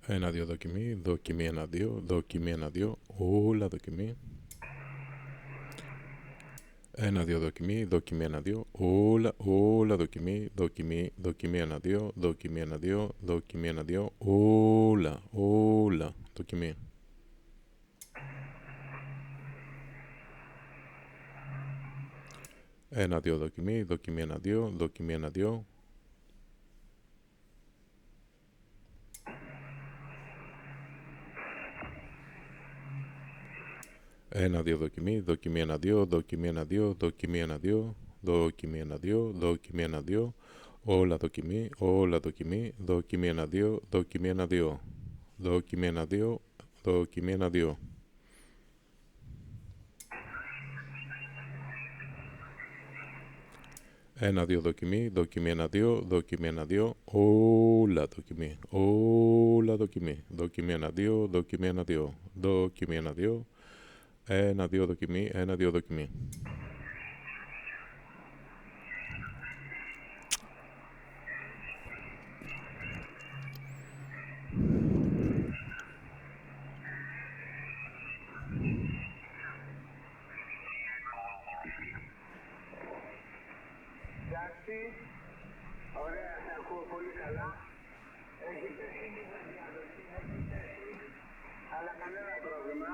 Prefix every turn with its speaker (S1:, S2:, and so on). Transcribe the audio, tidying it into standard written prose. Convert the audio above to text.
S1: 1-2 δοκιμή, δοκιμή 1-2, δοκιμή 1-2, όλα δοκιμή. 1-2 δοκιμή, δοκιμή 1-2, όλα δοκιμή, δοκιμή 1-2, δοκιμή 1-2, δοκιμή 1-2, όλα δοκιμή. 1-2 δοκιμή, δοκιμή 1-2, δοκιμή 1-2. 1-2 δοκιμή, δοκιμή 1-2, δοκιμή 1-2, δοκιμή 1-2, δοκιμή 1-2, δοκιμή 1-2, όλα δοκιμή, δοκιμή 1-2, δοκιμή 1-2, δοκιμή 1-2, δοκιμή 1-2. 1-2 δοκιμή, δοκιμή 1-2, δοκιμή 1-2, όλα δοκιμή, δοκιμή 1-2, δοκιμή 1-2, δοκιμή 1-2, 1-2 δοκιμή, 1-2 δοκιμή.
S2: Εντάξει, ωραία, σε ακούω πολύ καλά. Έχει πέσει λίγο διαδοχή, έχει πέσει, αλλά κανένα πρόβλημα.